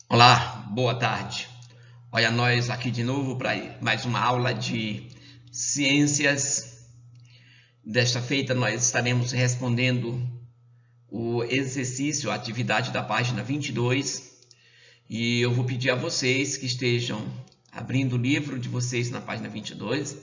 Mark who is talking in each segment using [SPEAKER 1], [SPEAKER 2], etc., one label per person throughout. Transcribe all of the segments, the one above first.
[SPEAKER 1] Olá, boa tarde. Olha, nós aqui de novo para mais uma aula de ciências. Desta feita, nós estaremos respondendo o exercício, a atividade da página 22. E eu vou pedir a vocês que estejam abrindo o livro de vocês na página 22,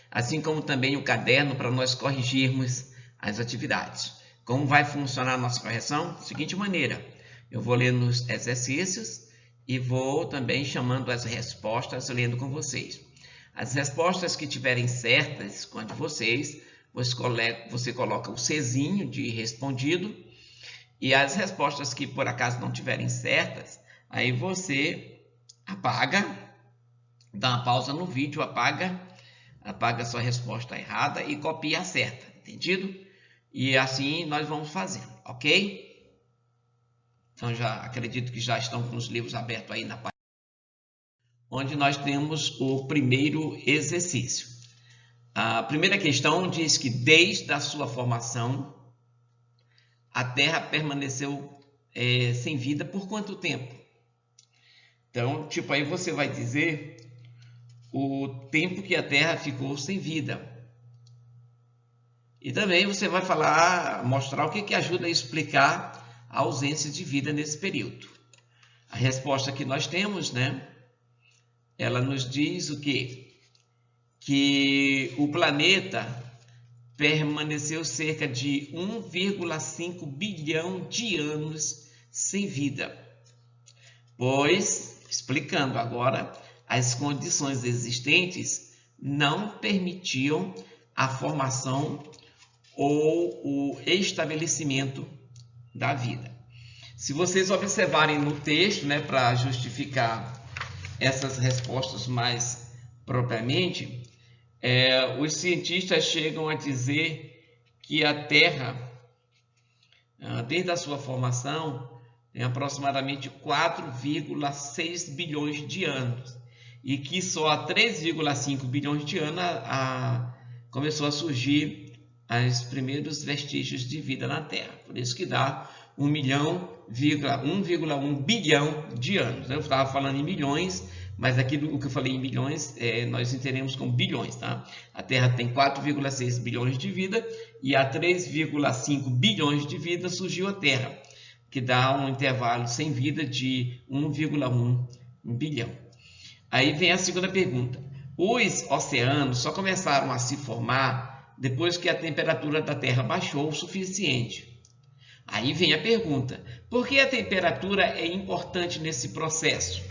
[SPEAKER 1] assim como também o caderno para nós corrigirmos as atividades. Como vai funcionar a nossa correção? Da seguinte maneira, eu vou ler nos exercícios e vou também chamando as respostas, lendo com vocês. As respostas que tiverem certas com a de vocês, você coloca o Czinho de respondido, e as respostas que por acaso não tiverem certas, aí você apaga, dá uma pausa no vídeo, apaga a sua resposta errada e copia a certa, entendido? E assim nós vamos fazendo, ok? Então já acredito que já estão com os livros abertos aí na página, onde nós temos o primeiro exercício. A primeira questão diz que desde a sua formação, a Terra permaneceu sem vida por quanto tempo? Então, aí você vai dizer o tempo que a Terra ficou sem vida. E também você vai mostrar o que ajuda a explicar a ausência de vida nesse período. A resposta que nós temos, ela nos diz o quê? Que o planeta permaneceu cerca de 1,5 bilhão de anos sem vida. Pois, explicando agora, as condições existentes não permitiam a formação ou o estabelecimento da vida. Se vocês observarem no texto, para justificar essas respostas mais propriamente, os cientistas chegam a dizer que a Terra, desde a sua formação, tem aproximadamente 4,6 bilhões de anos, e que só há 3,5 bilhões de anos começou a surgir os primeiros vestígios de vida na Terra. Por isso que dá 1,1 bilhão de anos. Eu estava falando em milhões, mas aqui o que eu falei em milhões, nós entendemos como bilhões, tá? A Terra tem 4,6 bilhões de vida e há 3,5 bilhões de vida surgiu a Terra, que dá um intervalo sem vida de 1,1 bilhão. Aí vem a segunda pergunta. Os oceanos só começaram a se formar depois que a temperatura da Terra baixou o suficiente. Aí vem a pergunta, por que a temperatura é importante nesse processo?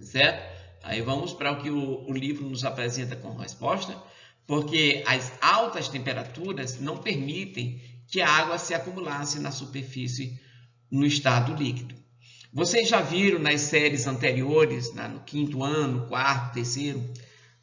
[SPEAKER 1] Certo? Aí vamos para o que o livro nos apresenta como resposta, porque as altas temperaturas não permitem que a água se acumulasse na superfície no estado líquido. Vocês já viram nas séries anteriores, no quinto ano, quarto, terceiro,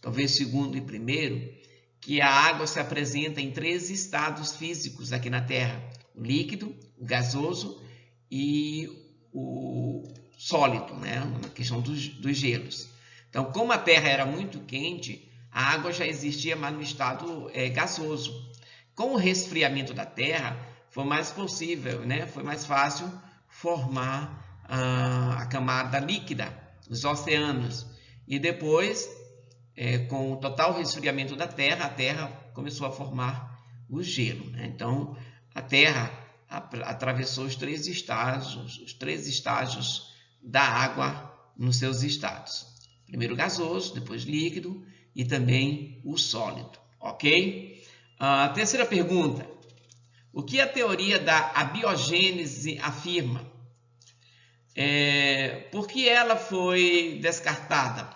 [SPEAKER 1] talvez segundo e primeiro, que a água se apresenta em 3 estados físicos aqui na Terra: o líquido, o gasoso e o sólido, na questão dos gelos. Então, como a Terra era muito quente, a água já existia, mas no estado gasoso. Com o resfriamento da Terra, foi mais possível, foi mais fácil formar a camada líquida, os oceanos. E depois, com o total resfriamento da Terra, a Terra começou a formar o gelo. Então, a Terra atravessou os 3 estágios da água nos seus estados. Primeiro gasoso, depois líquido e também o sólido, ok? A terceira pergunta. O que a teoria da abiogênese afirma? Por que ela foi descartada?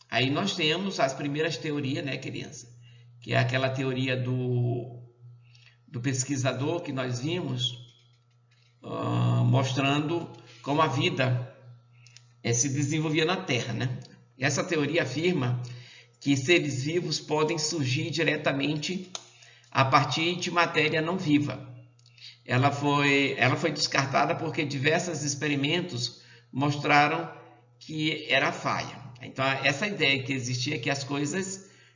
[SPEAKER 1] Aí nós temos as primeiras teorias, criança? Que é aquela teoria do pesquisador que nós vimos, mostrando como a vida se desenvolvia na Terra, Essa teoria afirma que seres vivos podem surgir diretamente a partir de matéria não viva. Ela foi descartada porque diversos experimentos mostraram que era falha. Então, essa ideia que existia que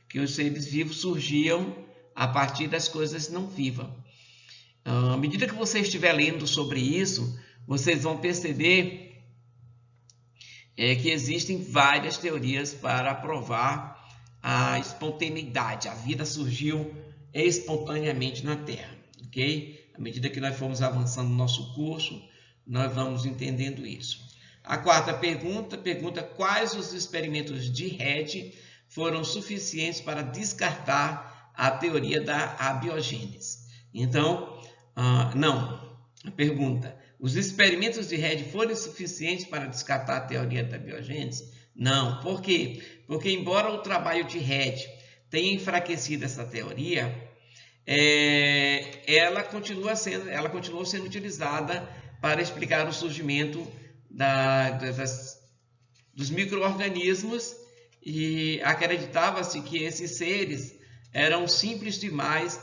[SPEAKER 1] que os seres vivos surgiam a partir das coisas não vivas. À medida que você estiver lendo sobre isso, vocês vão perceber é que existem várias teorias para provar a espontaneidade. A vida surgiu espontaneamente na Terra, ok? À medida que nós formos avançando no nosso curso, nós vamos entendendo isso. A quarta pergunta quais os experimentos de Redd foram suficientes para descartar a teoria da abiogênese. Então, não. A pergunta, os experimentos de Redd foram suficientes para descartar a teoria da abiogênese? Não. Por quê? Porque embora o trabalho de Redd tenha enfraquecido essa teoria, ela continuou sendo utilizada para explicar o surgimento dos micro-organismos, e acreditava-se que esses seres eram simples demais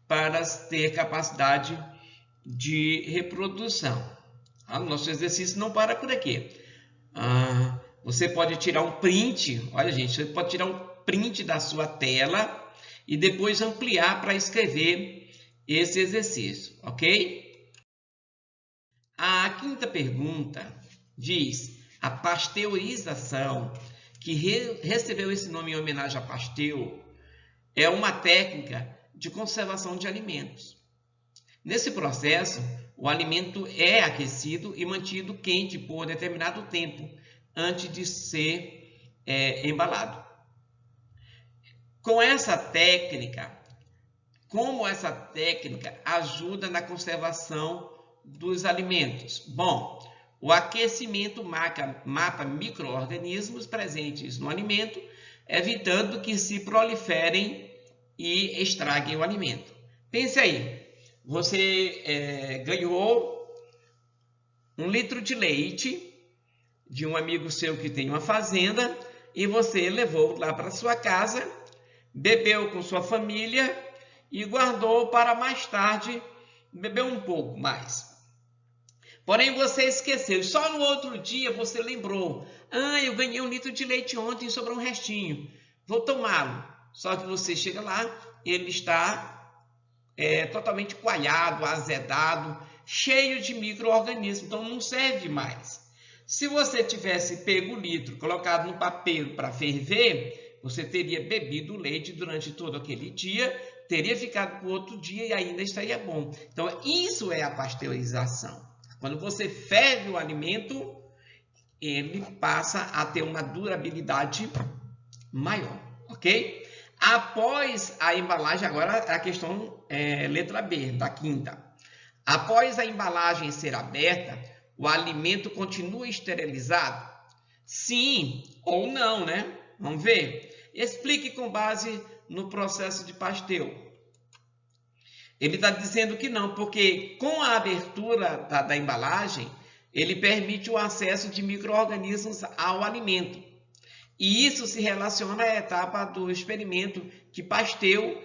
[SPEAKER 1] para ter capacidade de reprodução. O nosso exercício não para por aqui. Você pode tirar um print, olha gente, você pode tirar um print da sua tela e depois ampliar para escrever esse exercício, ok? A quinta pergunta diz: a pasteurização, que recebeu esse nome em homenagem a Pasteur, é uma técnica de conservação de alimentos. Nesse processo, o alimento é aquecido e mantido quente por determinado tempo antes de ser embalado. Como essa técnica ajuda na conservação dos alimentos? Bom, o aquecimento mata micro-organismos presentes no alimento, evitando que se proliferem e estraguem o alimento. Pense aí, você ganhou 1 litro de leite de um amigo seu que tem uma fazenda e você levou lá para sua casa, bebeu com sua família e guardou para mais tarde beber um pouco mais. Porém, você esqueceu. Só no outro dia você lembrou. Eu ganhei 1 litro de leite ontem e sobrou um restinho. Vou tomá-lo. Só que você chega lá, ele está totalmente coalhado, azedado, cheio de micro-organismos. Então, não serve mais. Se você tivesse pego o litro, colocado no papel para ferver, você teria bebido o leite durante todo aquele dia, teria ficado para o outro dia e ainda estaria bom. Então, isso é a pasteurização. Quando você ferve o alimento, ele passa a ter uma durabilidade maior, ok? Após a embalagem, agora a questão letra B, da quinta. Após a embalagem ser aberta, o alimento continua esterilizado? Sim ou não, né? Vamos ver. Explique com base no processo de Pasteur. Ele está dizendo que não, porque com a abertura da embalagem, ele permite o acesso de micro-organismos ao alimento. E isso se relaciona à etapa do experimento que Pasteur,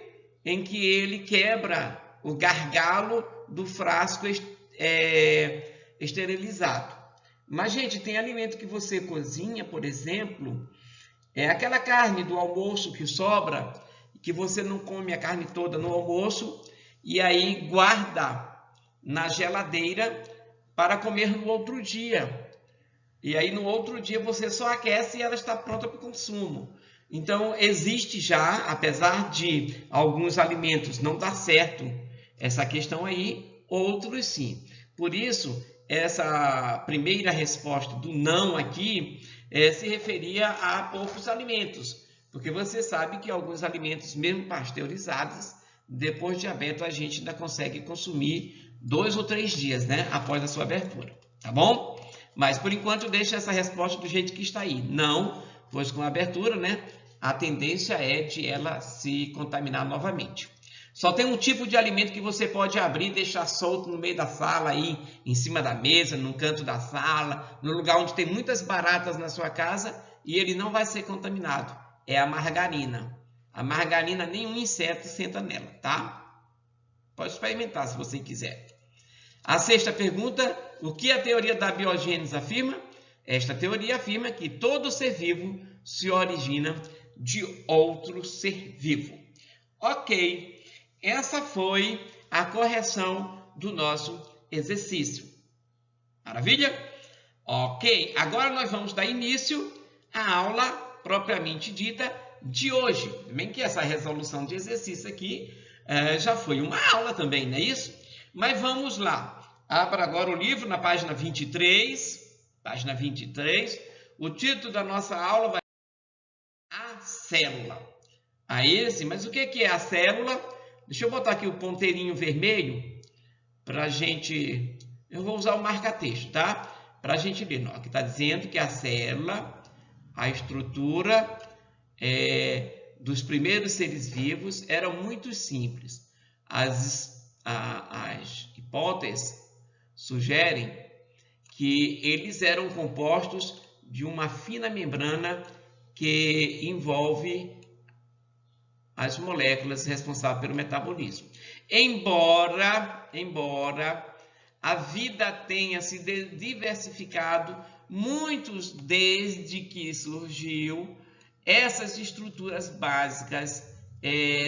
[SPEAKER 1] em que ele quebra o gargalo do frasco esterilizado. Mas, gente, tem alimento que você cozinha, por exemplo, aquela carne do almoço que sobra, que você não come a carne toda no almoço, e aí guarda na geladeira para comer no outro dia. E aí no outro dia você só aquece e ela está pronta para o consumo. Então existe já, apesar de alguns alimentos não dar certo essa questão aí, outros sim. Por isso, essa primeira resposta do não aqui se referia a poucos alimentos. Porque você sabe que alguns alimentos, mesmo pasteurizados, depois de aberto, a gente ainda consegue consumir 2 ou 3 dias, né? Após a sua abertura, tá bom? Mas, por enquanto, deixa essa resposta do jeito que está aí. Não, pois com a abertura, né? A tendência é de ela se contaminar novamente. Só tem um tipo de alimento que você pode abrir e deixar solto no meio da sala, aí, em cima da mesa, no canto da sala, no lugar onde tem muitas baratas na sua casa, e ele não vai ser contaminado. É a margarina. A margarina, nenhum inseto senta nela, tá? Pode experimentar se você quiser. A sexta pergunta, o que a teoria da biogênese afirma? Esta teoria afirma que todo ser vivo se origina de outro ser vivo. Ok, essa foi a correção do nosso exercício. Maravilha? Ok, agora nós vamos dar início à aula propriamente dita de hoje. Bem que essa resolução de exercício aqui já foi uma aula também, não é isso? Mas vamos lá. Abra agora o livro na página 23. Página 23. O título da nossa aula vai ser A Célula. Mas o que é a célula? Deixa eu botar aqui o ponteirinho vermelho para a gente... Eu vou usar o marca-texto, tá? Para a gente ler. Aqui está dizendo que a célula, a estrutura dos primeiros seres vivos era muito simples. As hipóteses sugerem que eles eram compostos de uma fina membrana que envolve as moléculas responsáveis pelo metabolismo. Embora a vida tenha se diversificado muitos desde que surgiu, essas estruturas básicas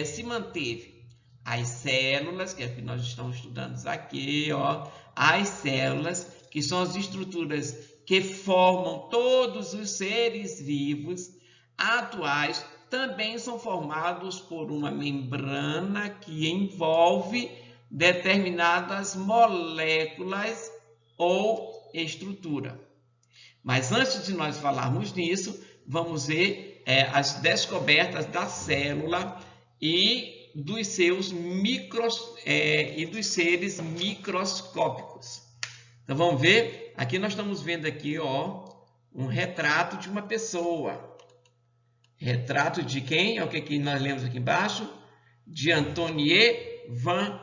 [SPEAKER 1] se manteve. As células, que é o que nós estamos estudando aqui, as células, que são as estruturas que formam todos os seres vivos atuais, também são formados por uma membrana que envolve determinadas moléculas ou estrutura. Mas antes de nós falarmos nisso, vamos ver as descobertas da célula e dos seres microscópicos. Então vamos ver, aqui nós estamos vendo aqui, um retrato de uma pessoa. Retrato de quem? É o que nós lemos aqui embaixo? De Antoine van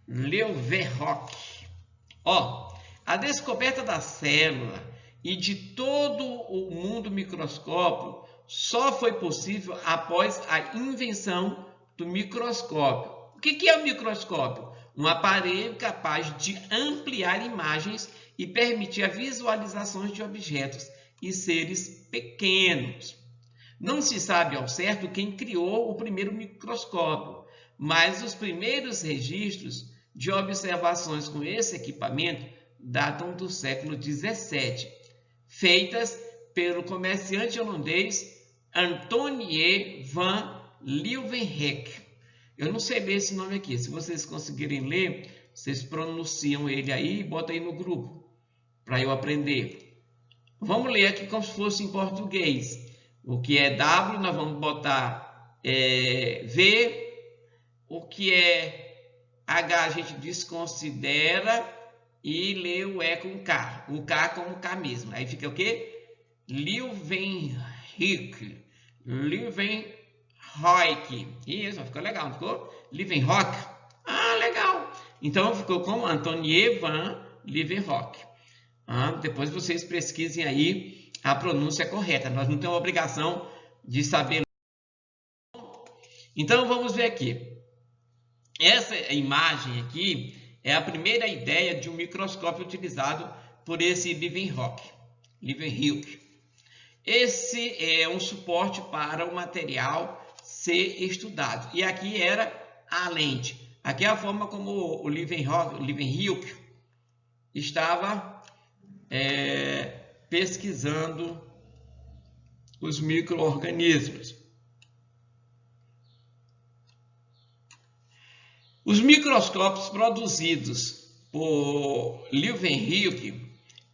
[SPEAKER 1] Leeuwenhoek. A descoberta da célula e de todo o mundo microscópio só foi possível após a invenção do microscópio. O que é o microscópio? Um aparelho capaz de ampliar imagens e permitir a visualização de objetos e seres pequenos. Não se sabe ao certo quem criou o primeiro microscópio, mas os primeiros registros de observações com esse equipamento datam do século XVII, feitas pelo comerciante holandês Antoine van Leeuwenhoek. Eu não sei ler esse nome aqui, se vocês conseguirem ler, vocês pronunciam ele aí e botam aí no grupo, para eu aprender. Vamos ler aqui como se fosse em português. O que é W, nós vamos botar V. O que é H, a gente desconsidera e lê o E com K. O K como K mesmo. Aí fica o quê? Leeuwenhoek. Isso, ficou legal, não ficou? Leeuwenhoek. Legal. Então, ficou como Antoine van Leeuwenhoek. Depois vocês pesquisem aí a pronúncia correta. Nós não temos a obrigação de saber. Então, vamos ver aqui. Essa imagem aqui é a primeira ideia de um microscópio utilizado por esse Leeuwenhoek. Esse é um suporte para o material ser estudado. E aqui era a lente. Aqui é a forma como o Leeuwenhoek estava pesquisando os micro-organismos. Os microscópios produzidos por Leeuwenhoek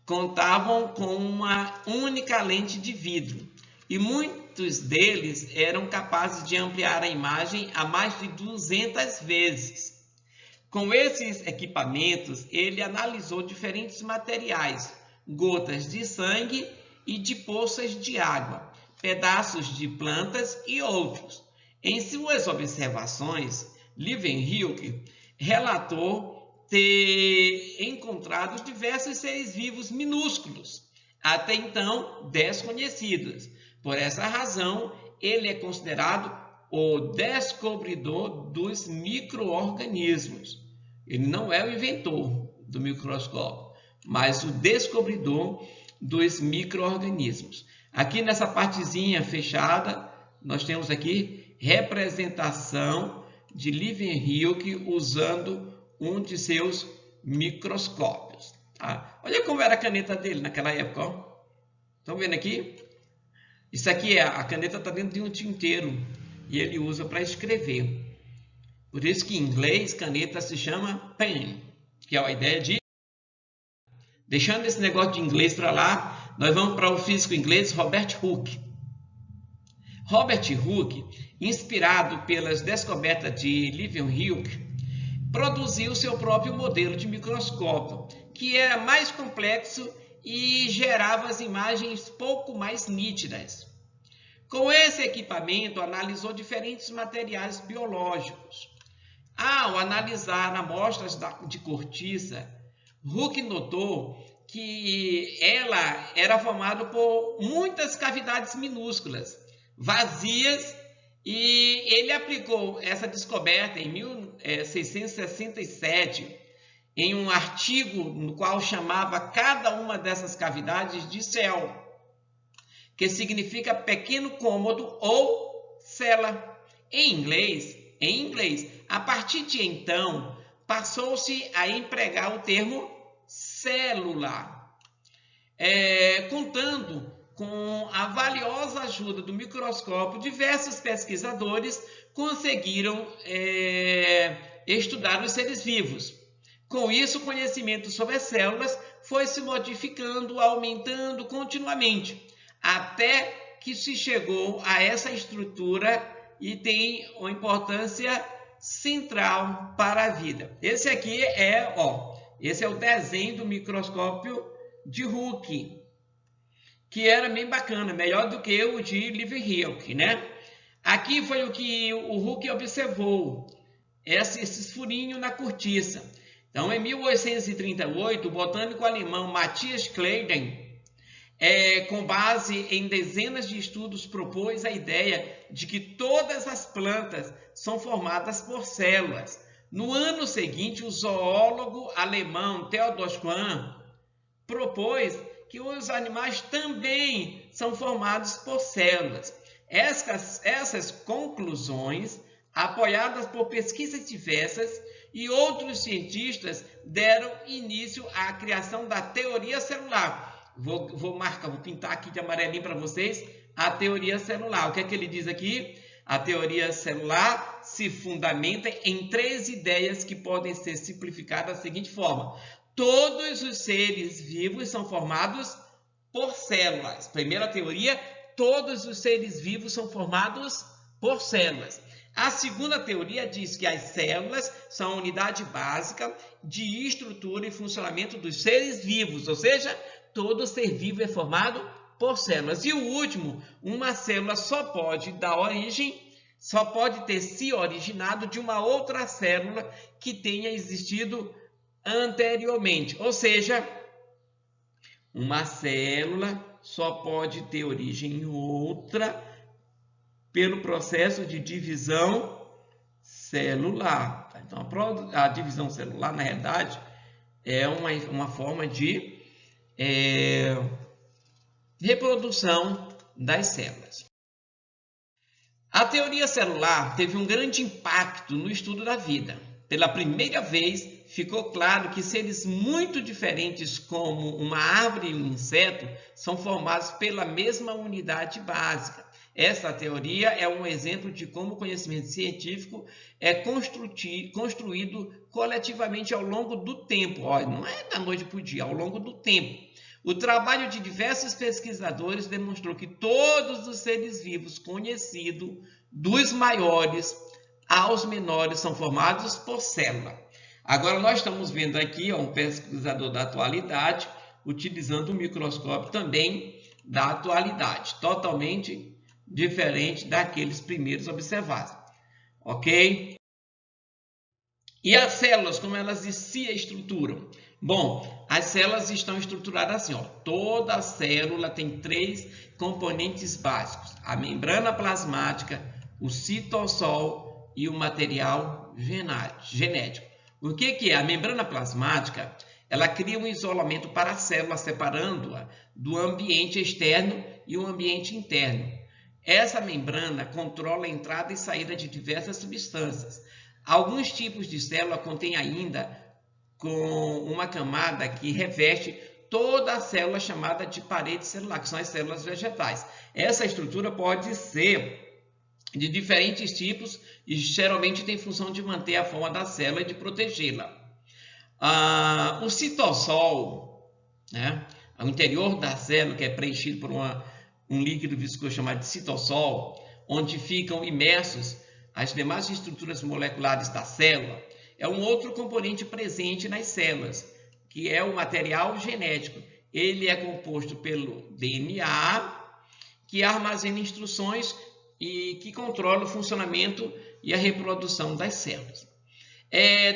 [SPEAKER 1] contavam com uma única lente de vidro e muitos deles eram capazes de ampliar a imagem a mais de 200 vezes. Com esses equipamentos, ele analisou diferentes materiais, gotas de sangue e de poças de água, pedaços de plantas e outros. Em suas observações, Leeuwenhoek relatou ter encontrado diversos seres vivos minúsculos, até então desconhecidos. Por essa razão, ele é considerado o descobridor dos micro-organismos. Ele não é o inventor do microscópio, mas o descobridor dos micro-organismos. Aqui nessa partezinha fechada, nós temos aqui representação de Leeuwenhoek usando um de seus microscópios. Olha como era a caneta dele naquela época, ó. Estão vendo aqui? Isso aqui a caneta está dentro de um tinteiro e ele usa para escrever. Por isso que em inglês caneta se chama pen, que é a ideia de... Deixando esse negócio de inglês para lá, nós vamos para o físico inglês Robert Hooke. Robert Hooke, inspirado pelas descobertas de Leeuwenhoek, produziu seu próprio modelo de microscópio, que era mais complexo e gerava as imagens pouco mais nítidas. Com esse equipamento, analisou diferentes materiais biológicos. Ao analisar amostras de cortiça, Hooke notou que ela era formada por muitas cavidades minúsculas, vazias, e ele aplicou essa descoberta em 1667 em um artigo no qual chamava cada uma dessas cavidades de cell, que significa pequeno cômodo ou cela. Em inglês, a partir de então, passou-se a empregar o termo célula. Contando com a valiosa ajuda do microscópio, diversos pesquisadores conseguiram estudar os seres vivos. Com isso, o conhecimento sobre as células foi se modificando, aumentando continuamente, até que se chegou a essa estrutura e tem uma importância central para a vida. Esse aqui esse é o desenho do microscópio de Hooke, que era bem bacana, melhor do que o de Leeuwenhoek, né? Aqui foi o que o Hooke observou, esses furinhos na cortiça. Então, em 1838, o botânico alemão Matthias Kleiden, com base em dezenas de estudos, propôs a ideia de que todas as plantas são formadas por células. No ano seguinte, o zoólogo alemão Theodor Schwann propôs que os animais também são formados por células. Essas conclusões, apoiadas por pesquisas diversas e outros cientistas, deram início à criação da teoria celular. Vou pintar aqui de amarelinho para vocês a teoria celular. O que é que ele diz aqui? A teoria celular se fundamenta em 3 ideias que podem ser simplificadas da seguinte forma: todos os seres vivos são formados por células. Primeira teoria, todos os seres vivos são formados por células. A segunda teoria diz que as células são a unidade básica de estrutura e funcionamento dos seres vivos, ou seja, todo ser vivo é formado por células. E o último, uma célula só pode ter se originado de uma outra célula que tenha existido anteriormente. Ou seja, uma célula só pode ter origem em outra pelo processo de divisão celular. Então, a divisão celular, na realidade, é uma forma de reprodução das células. A teoria celular teve um grande impacto no estudo da vida. Pela primeira vez, ficou claro que seres muito diferentes, como uma árvore e um inseto, são formados pela mesma unidade básica. Essa teoria é um exemplo de como o conhecimento científico é construído coletivamente ao longo do tempo. Não é da noite para o dia, ao longo do tempo. O trabalho de diversos pesquisadores demonstrou que todos os seres vivos conhecidos, dos maiores aos menores, são formados por célula. Agora nós estamos vendo aqui um pesquisador da atualidade utilizando um microscópio também da atualidade, totalmente diferente daqueles primeiros observados, ok? E as células, como elas se estruturam? Bom, as células estão estruturadas assim, toda célula tem 3 componentes básicos: a membrana plasmática, o citossol e o material genético. O que é? A membrana plasmática, ela cria um isolamento para a célula, separando-a do ambiente externo e o ambiente interno. Essa membrana controla a entrada e saída de diversas substâncias. Alguns tipos de célula contêm ainda com uma camada que reveste toda a célula chamada de parede celular, que são as células vegetais. Essa estrutura pode ser de diferentes tipos e geralmente tem função de manter a forma da célula e de protegê-la. O citossol, né, o interior da célula, que é preenchido por um líquido viscoso chamado de citossol, onde ficam imersos as demais estruturas moleculares da célula, é um outro componente presente nas células, que é o material genético. Ele é composto pelo DNA, que armazena instruções e que controla o funcionamento e a reprodução das células.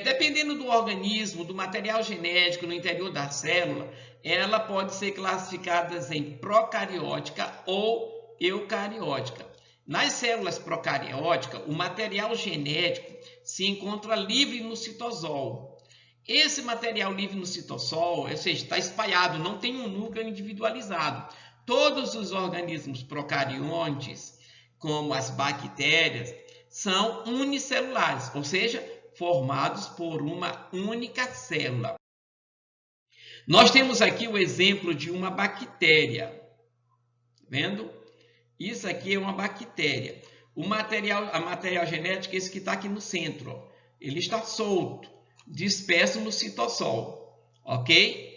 [SPEAKER 1] Dependendo do organismo, do material genético no interior da célula, ela pode ser classificada em procariótica ou eucariótica. Nas células procarióticas, o material genético se encontra livre no citosol. Esse material livre no citossol, ou seja, está espalhado, não tem um núcleo individualizado. Todos os organismos procariontes, como as bactérias, são unicelulares, ou seja, formados por uma única célula. Nós temos aqui o exemplo de uma bactéria. Tá vendo? Isso aqui é uma bactéria. A material genético, esse que está aqui no centro, ó, ele está solto, disperso no citossol, ok?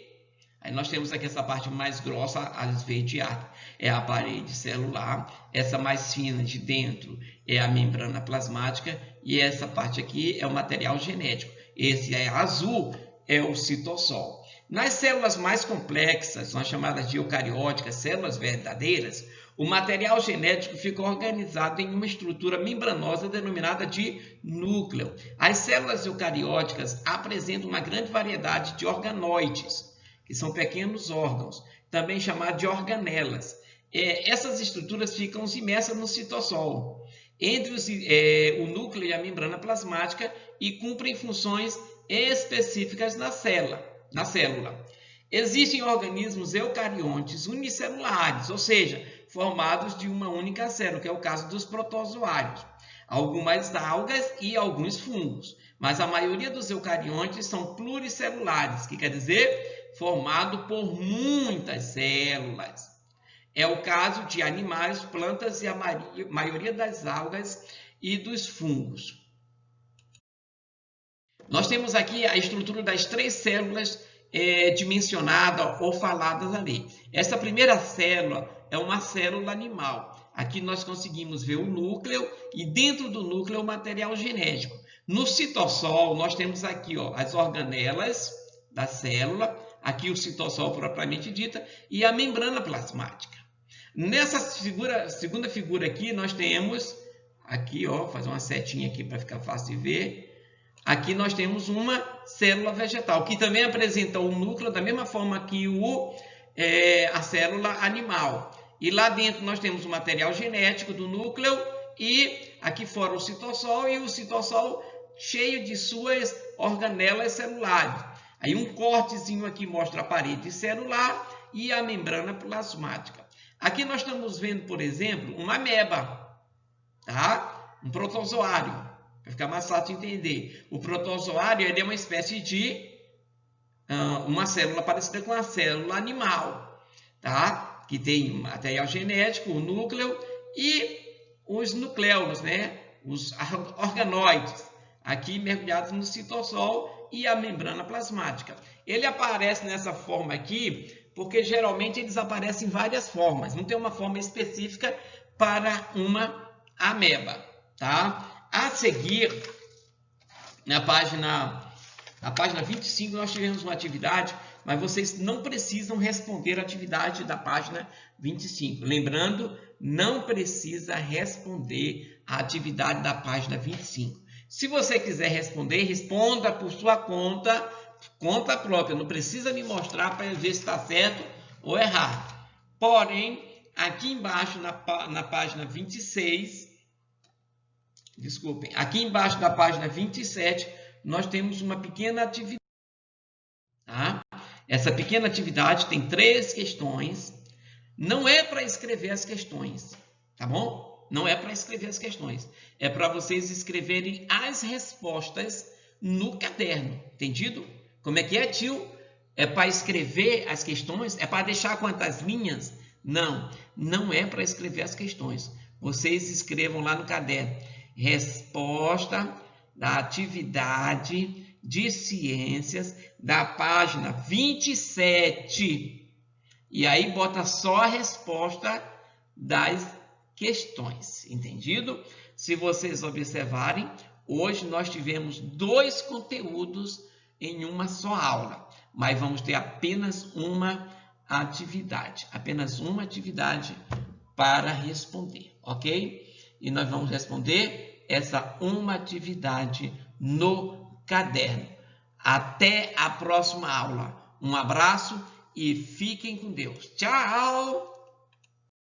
[SPEAKER 1] Aí nós temos aqui essa parte mais grossa, a esverdeada, é a parede celular. Essa mais fina de dentro é a membrana plasmática e essa parte aqui é o material genético. Esse é azul, é o citossol. Nas células mais complexas, são chamadas de eucarióticas, células verdadeiras, o material genético fica organizado em uma estrutura membranosa denominada de núcleo. As células eucarióticas apresentam uma grande variedade de organoides, que são pequenos órgãos, também chamados de organelas. Essas estruturas ficam imersas no citossol, entre o núcleo e a membrana plasmática, e cumprem funções específicas na célula. Existem organismos eucariontes unicelulares, ou seja, formados de uma única célula, que é o caso dos protozoários, algumas algas e alguns fungos. Mas a maioria dos eucariontes são pluricelulares, que quer dizer formado por muitas células. É o caso de animais, plantas e a maioria das algas e dos fungos. Nós temos aqui a estrutura das 3 células dimensionadas ou faladas ali. Essa primeira célula é uma célula animal. Aqui nós conseguimos ver o núcleo e dentro do núcleo o material genético. No citossol nós temos aqui, ó, as organelas da célula, aqui o citossol propriamente dita e a membrana plasmática. Nessa segunda figura aqui nós temos, aqui ó, fazer uma setinha aqui para ficar fácil de ver. Aqui nós temos uma célula vegetal, que também apresenta o núcleo da mesma forma que a célula animal. E lá dentro nós temos o material genético do núcleo e aqui fora o citossol, e o citossol cheio de suas organelas celulares. Aí um cortezinho aqui mostra a parede celular e a membrana plasmática. Aqui nós estamos vendo, por exemplo, uma ameba, tá? Um protozoário. Para ficar mais fácil de entender. O protozoário ele é uma espécie de uma célula parecida com a célula animal, tá? Que tem material genético, o núcleo e os nucleolos, né? Os organoides, aqui mergulhados no citossol e a membrana plasmática. Ele aparece nessa forma aqui porque geralmente eles aparecem em várias formas. Não tem uma forma específica para uma ameba, tá? A seguir, na página 25, nós tivemos uma atividade, mas vocês não precisam responder a atividade da página 25. Lembrando, não precisa responder a atividade da página 25. Se você quiser responder, responda por sua conta própria. Não precisa me mostrar para eu ver se está certo ou errado. Porém, aqui embaixo, na página 26... Desculpem, aqui embaixo da página 27, nós temos uma pequena atividade. Tá? Essa pequena atividade tem 3 questões. Não é para escrever as questões, tá bom? Não é para escrever as questões. É para vocês escreverem as respostas no caderno, entendido? Como é que é, tio? É para escrever as questões? É para deixar quantas linhas? Não, não é para escrever as questões. Vocês escrevam lá no caderno. Resposta da atividade de ciências da página 27. E aí bota só a resposta das questões. Entendido? Se vocês observarem, hoje nós tivemos 2 conteúdos em uma só aula, mas vamos ter apenas uma atividade para responder, ok? E nós vamos responder essa uma atividade no caderno. Até a próxima aula. Um abraço e fiquem com Deus. Tchau!